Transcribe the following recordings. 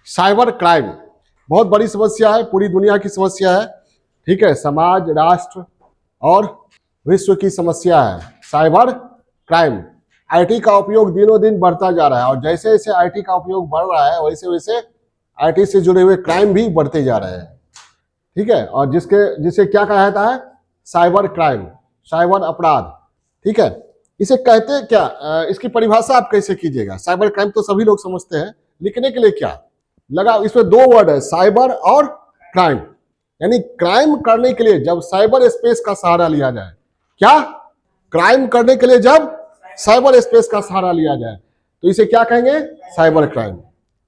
Cyber crime बहुत बड़ी समस्या है, पूरी दुनिया की समस्या है। ठीक है, समाज, राष्ट्र और विश्व की समस्या है साइबर क्राइम। आईटी का उपयोग दिनों दिन बढ़ता जा रहा है और जैसे जैसे आईटी का उपयोग बढ़ रहा है वैसे वैसे आईटी से जुड़े हुए क्राइम भी बढ़ते जा रहे हैं। ठीक है, और जिसे क्या कहा जाता है, साइबर क्राइम, साइबर अपराध। ठीक है, इसे कहते हैं क्या, इसकी परिभाषा आप कैसे कीजिएगा? साइबर क्राइम तो सभी लोग समझते हैं, लिखने के लिए क्या लगा, इसमें दो वर्ड है, साइबर और क्राइम। यानी क्राइम करने के लिए जब साइबर स्पेस का सहारा लिया जाए, क्या क्राइम करने के लिए जब साइबर स्पेस का सहारा लिया जाए तो इसे क्या कहेंगे, साइबर क्राइम।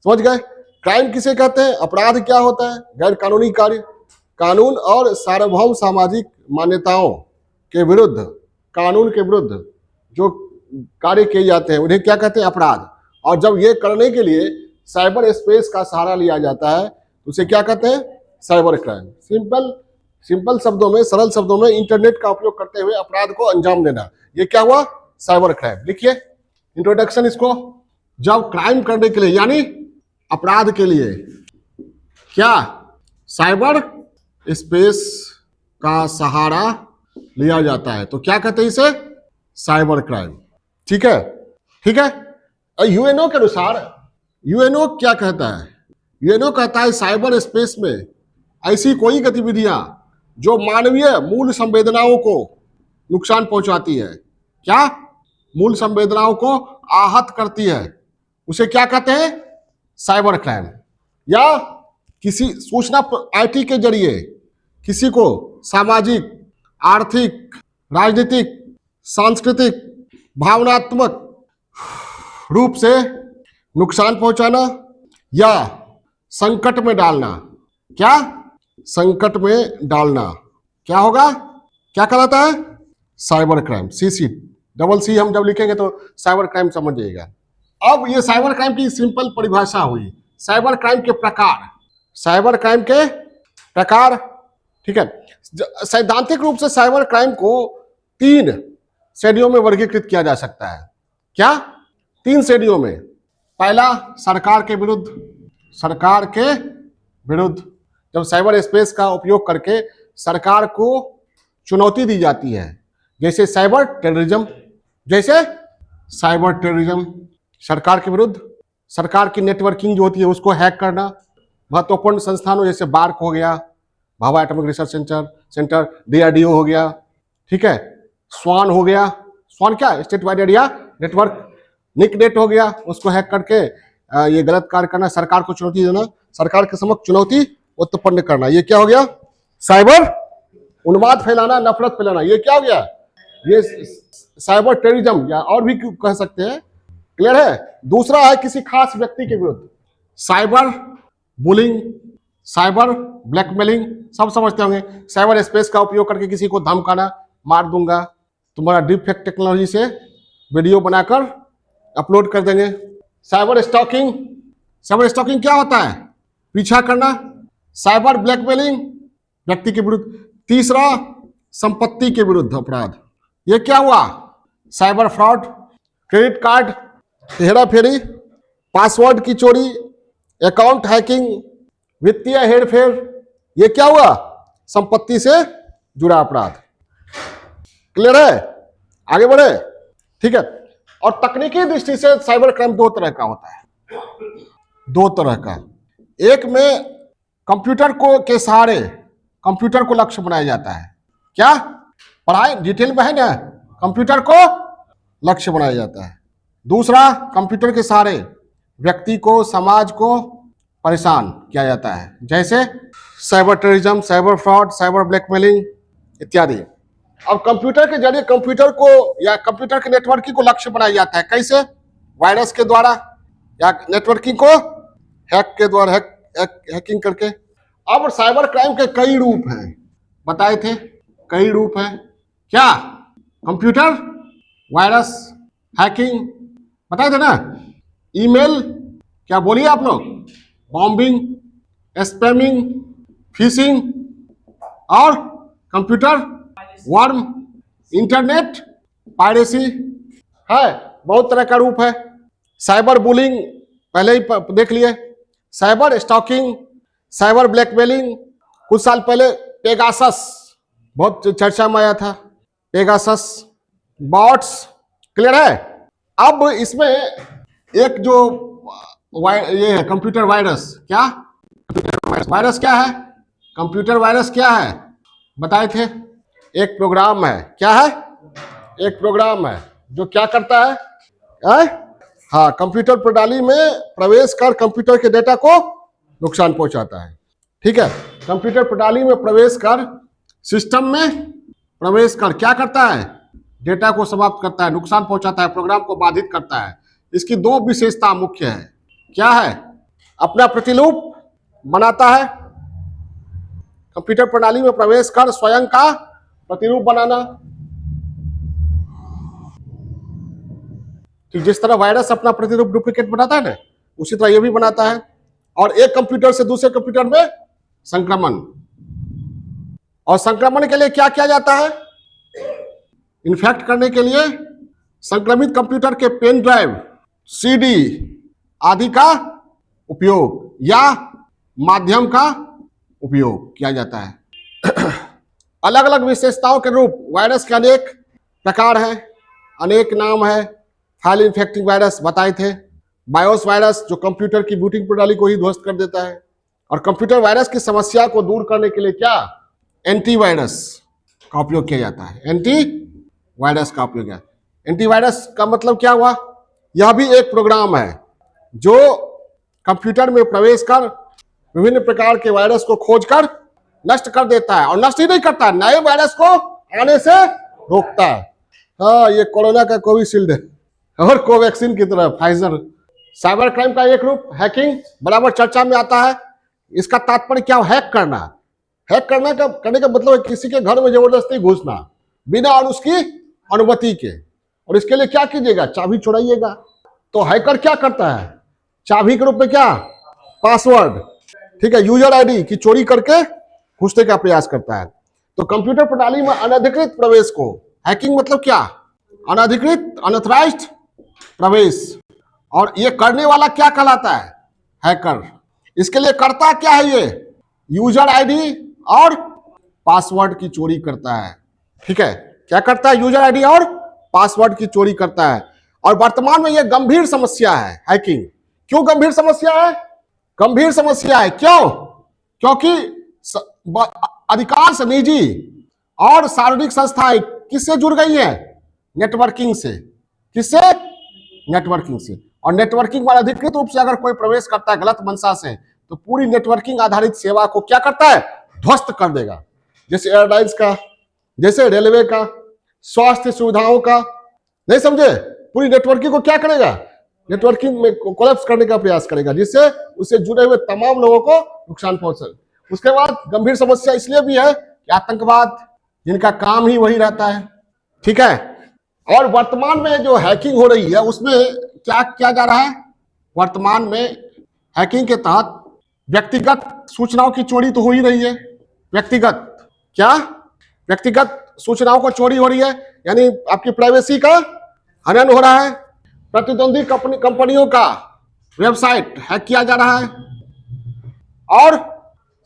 समझ गए? क्राइम किसे कहते हैं? अपराध क्या होता है? गैर कानूनी कार्य, कानून और सार्वभौम सामाजिक मान्यताओं के विरुद्ध, कानून के विरुद्ध जो कार्य किए जाते हैं उन्हें क्या कहते हैं, अपराध। और जब ये करने के लिए साइबर स्पेस का सहारा लिया जाता है तो उसे क्या कहते हैं, साइबर क्राइम। सिंपल शब्दों में, सरल शब्दों में, इंटरनेट का उपयोग करते हुए अपराध को अंजाम देना, ये क्या हुआ, साइबर क्राइम। लिखिए इंट्रोडक्शन इसको। जब क्राइम करने के लिए यानी अपराध के लिए क्या साइबर स्पेस का सहारा लिया जाता है तो क्या कहते हैं इसे, साइबर क्राइम। ठीक है, ठीक है। यूएनओ के अनुसार, यूएनओ क्या कहता है, यूएनओ कहता है साइबर स्पेस में ऐसी कोई गतिविधियां जो मानवीय मूल संवेदनाओं को नुकसान पहुंचाती है, क्या मूल संवेदनाओं को आहत करती है, उसे क्या कहते हैं, साइबर क्राइम। या किसी सूचना आईटी के जरिए किसी को सामाजिक, आर्थिक, राजनीतिक, सांस्कृतिक, भावनात्मक रूप से नुकसान पहुंचाना या संकट में डालना, क्या संकट में डालना, क्या होगा, क्या कहलाता है, cyber crime. CC double C हम जब लिखेंगे तो साइबर क्राइम समझ जाइएगा। अब ये साइबर क्राइम की सिंपल परिभाषा हुई। साइबर क्राइम के प्रकार, साइबर क्राइम के प्रकार। ठीक है, सैद्धांतिक रूप से साइबर क्राइम को 3 श्रेणियों में वर्गीकृत किया जा सकता है। क्या, 3 श्रेणियों में। पहला, सरकार के विरुद्ध, सरकार के विरुद्ध, जब साइबर स्पेस का उपयोग करके सरकार को चुनौती दी जाती है, जैसे साइबर टेररिज्म, जैसे साइबर टेररिज्म, सरकार के विरुद्ध, सरकार की नेटवर्किंग जो होती है उसको हैक करना, महत्वपूर्ण संस्थानों जैसे बार्क हो गया, Bhabha atomic research centre, DRDO हो गया, ठीक है, स्वान हो गया, स्वान क्या, state wide area network, NICNET हो गया, उसको हैक करके ये गलत कार्य करना, सरकार को चुनौती देना, सरकार के समक्ष चुनौती उत्पन्न करना, ये क्या हो गया, साइबर उन्माद फैलाना, नफरत फैलाना, ये क्या हो गया, ये साइबर टेररिज्म या और भी कह सकते हैं। क्लियर है? दूसरा है किसी खास व्यक्ति के विरुद्ध, साइबर बुलिंग, साइबर ब्लैकमेलिंग, सब समझते होंगे। साइबर स्पेस का उपयोग करके किसी को धमकाना, मार दूंगा, तुम्हारा डीप फेक टेक्नोलॉजी से वीडियो बनाकर अपलोड कर देंगे। साइबर स्टॉकिंग, साइबर स्टॉकिंग क्या होता है, पीछा करना। साइबर ब्लैकमेलिंग, व्यक्ति के विरुद्ध। तीसरा, संपत्ति के विरुद्ध अपराध, ये क्या हुआ, साइबर फ्रॉड, क्रेडिट कार्ड हेरा फेरी, पासवर्ड की चोरी, अकाउंट हैकिंग, वित्तीय हेरफेर, ये क्या हुआ, संपत्ति से जुड़ा अपराध। क्लियर है? आगे बढ़े। ठीक है, और तकनीकी दृष्टि से साइबर क्राइम 2 तरह का होता है, 2 तरह का। एक में कंप्यूटर को के सहारे कंप्यूटर को लक्ष्य बनाया जाता है, क्या पढ़ाई डिटेल में है ना, कंप्यूटर को लक्ष्य बनाया जाता है। दूसरा, कंप्यूटर के सहारे व्यक्ति को, समाज को परेशान किया जाता है, जैसे cyber terrorism, cyber fraud, cyber blackmailing इत्यादि। अब कंप्यूटर के जरिए कंप्यूटर को या कंप्यूटर के नेटवर्किंग को लक्ष्य बनाया जाता है, कैसे, वायरस के द्वारा या नेटवर्किंग को हैक के द्वारा, हैकिंग करके। अब साइबर क्राइम के कई रूप हैं, बताए थे कई रूप हैं, क्या, कंप्यूटर वायरस, हैकिंग बताए थे ना, ईमेल, क्या बोलिए आप लोग, बॉम्बिंग, स्पैमिंग, फिशिंग, और कंप्यूटर वर्म, इंटरनेट पायरेसी है, बहुत तरह का रूप है। साइबर बुलिंग पहले ही देख लिए, साइबर स्टॉकिंग, साइबर ब्लैकमेलिंग, कुछ साल पहले पेगासस बहुत चर्चा में आया था, पेगासस, बॉट्स, क्लियर है। अब इसमें एक जो ये है कंप्यूटर वायरस, क्या वायरस क्या है, कंप्यूटर वायरस क्या है बताए थे, एक प्रोग्राम है, क्या है, एक प्रोग्राम है जो क्या करता है? हाँ, कंप्यूटर प्रणाली में प्रवेश कर कंप्यूटर के डेटा को नुकसान पहुंचाता है। ठीक है, कंप्यूटर प्रणाली में प्रवेश कर, सिस्टम में प्रवेश कर क्या करता है, डेटा को समाप्त करता है, नुकसान पहुंचाता है, प्रोग्राम को बाधित करता है। इसकी दो विशेषता मुख्य है, क्या है, अपना प्रतिरूप बनाता है, कंप्यूटर प्रणाली में प्रवेश कर स्वयं का प्रतिरूप बनाना, कि जिस तरह वायरस अपना प्रतिरूप डुप्लीकेट बनाता है ना, उसी तरह ये भी बनाता है। और एक कंप्यूटर से दूसरे कंप्यूटर में संक्रमण, और संक्रमण के लिए क्या किया जाता है, इन्फेक्ट करने के लिए संक्रमित कंप्यूटर के पेन ड्राइव, सीडी आदि का उपयोग या माध्यम का उपयोग किया जाता है। अलग अलग विशेषताओं के रूप वायरस के अनेक प्रकार हैं, अनेक नाम है। फाइल इन्फेक्टिंग वायरस बताए थे, बायोस वायरस जो कंप्यूटर की बूटिंग प्रणाली को ही ध्वस्त कर देता है। और कंप्यूटर वायरस की समस्या को दूर करने के लिए क्या, एंटीवायरस का उपयोग किया जाता है, एंटीवायरस का उपयोग है। एंटीवायरस का मतलब क्या हुआ, यह भी एक प्रोग्राम है जो कंप्यूटर में प्रवेश कर विभिन्न प्रकार के वायरस को खोजकर नष्ट कर देता है, और नष्ट ही नहीं करता, नए वायरस को आने से रोकता है। हाँ, ये कोरोना का कोविशील्ड है और कोवैक्सीन की तरह फाइजर। साइबर क्राइम का एक रूप हैकिंग बराबर चर्चा में आता है। इसका तात्पर्य क्या, हैक करना। हैक करने का मतलब है किसी के घर में जबरदस्ती घुसना बिना और उसकी अनुमति के, और इसके लिए क्या कीजिएगा, चाबी चुराइएगा। तो हैकर क्या करता है, चाबी के रूप में क्या, पासवर्ड, ठीक है, यूजर आईडी की चोरी करके घुसने का प्रयास करता है। तो कंप्यूटर प्रणाली में अनधिकृत प्रवेश को, हैकिंग मतलब क्या, अनधिकृत, अनऑथराइज्ड प्रवेश, और ये करने वाला क्या कहलाता है, हैकर। इसके लिए करता क्या है, ये यूजर आईडी और पासवर्ड की चोरी करता है। ठीक है, क्या करता है, यूजर आईडी और पासवर्ड की चोरी करता है। और वर्तमान में यह गंभीर समस्या है हैकिंग। क्यों गंभीर समस्या है, गंभीर समस्या है क्यों, क्योंकि अधिकांश निजी और सार्वजनिक संस्थाएं किससे जुड़ गई हैं, नेटवर्किंग से। किससे, नेटवर्किंग से। और नेटवर्किंग पर अधिकृत रूप से अगर कोई प्रवेश करता है गलत मंशा से, तो पूरी नेटवर्किंग आधारित सेवा को क्या करता है, ध्वस्त कर देगा। जैसे एयरलाइंस का, जैसे रेलवे का, स्वास्थ्य सुविधाओं का, नहीं समझे, पूरी नेटवर्किंग को क्या करेगा, नेटवर्किंग में कोलैप्स करने का प्रयास करेगा, जिससे उससे जुड़े हुए तमाम लोगों को नुकसान पहुंचे। उसके बाद गंभीर समस्या इसलिए भी है कि आतंकवाद, जिनका काम ही वही रहता है। ठीक है, और वर्तमान में जो हैकिंग हो रही है उसमें क्या किया जा रहा है, वर्तमान में हैकिंग के तहत व्यक्तिगत सूचनाओं की चोरी तो हो ही रही है। व्यक्तिगत क्या, व्यक्तिगत सूचनाओं को चोरी हो रही है, यानी आपकी प्राइवेसी का हनन हो रहा है। प्रतिद्वंदी कंपनियों का वेबसाइट हैक किया जा रहा है, और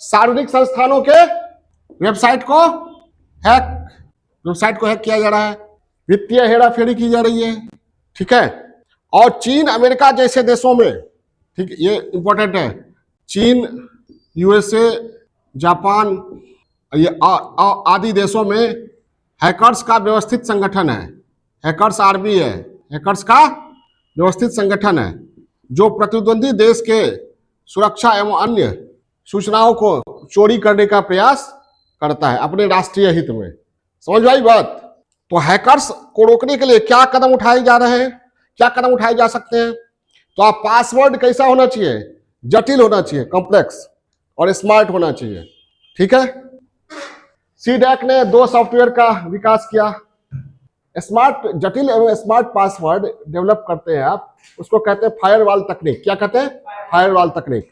सार्वजनिक संस्थानों के वेबसाइट को हैक किया जा रहा है। वित्तीय हेराफेरी की जा रही है। ठीक है, और चीन अमेरिका जैसे देशों में, ठीक, ये इंपॉर्टेंट है, चीन, यूएसए, जापान, ये आदि देशों में हैकर्स का व्यवस्थित संगठन है, हैकर्स आर्मी है, हैकर्स का व्यवस्थित संगठन है, जो प्रतिद्वंदी देश के सुरक्षा एवं अन्य सूचनाओं को चोरी करने का प्रयास करता है अपने राष्ट्रीय हित में। समझ आई बात। तो हैकर्स को रोकने के लिए क्या कदम उठाए जा रहे हैं, क्या कदम उठाए जा सकते हैं। तो आप पासवर्ड कैसा होना चाहिए, जटिल होना चाहिए, कॉम्प्लेक्स, और स्मार्ट होना चाहिए। ठीक है, सीडैक ने 2 सॉफ्टवेयर का विकास किया। स्मार्ट, जटिल एवं स्मार्ट पासवर्ड डेवलप करते हैं आप, उसको कहते हैं फायरवॉल तकनीक। क्या कहते हैं, फायरवॉल तकनीक।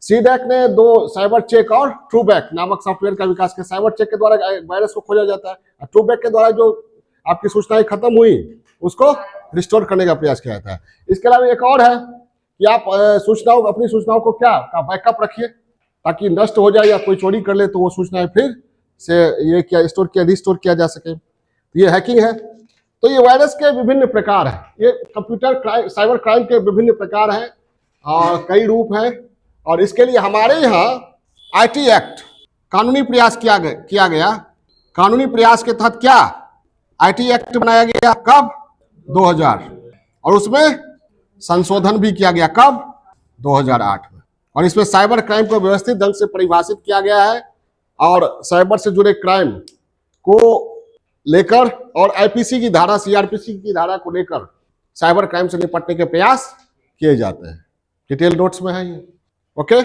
सीडैक ने 2 साइबर चेक और ट्रूबैक नामक सॉफ्टवेयर का विकास किया। साइबर चेक के द्वारा वायरस को खोजा जाता है, और ट्रूबैक के द्वारा जो आपकी सूचनाएं खत्म हुई उसको रिस्टोर करने का प्रयास किया जाता है। इसके अलावा एक और है कि आप सूचनाओं, अपनी सूचनाओं को क्या का बैकअप रखिए, ताकि नष्ट हो जाए या कोई चोरी कर ले तो वो सूचनाएं फिर से ये क्या स्टोर किया, रिस्टोर किया जा सके। ये हैकिंग है। तो ये वायरस के विभिन्न प्रकार हैं, ये कंप्यूटर क्राइम, साइबर क्राइम के विभिन्न प्रकार हैं और कई रूप हैं। और इसके लिए हमारे यहाँ आईटी एक्ट कानूनी प्रयास किया गया। कानूनी प्रयास के तहत क्या आईटी एक्ट बनाया गया, कब? 2000, और उसमें संशोधन भी किया गया, कब? 2008 में। और इसमें साइबर क्राइम को व्यवस्थित ढंग से परिभाषित किया गया है और साइबर से जुड़े क्राइम को लेकर और आईपीसी की धारा, सीआरपीसी की धारा को लेकर साइबर क्राइम से निपटने के प्रयास किए जाते हैं। डिटेल नोट्स में है ये। ओके।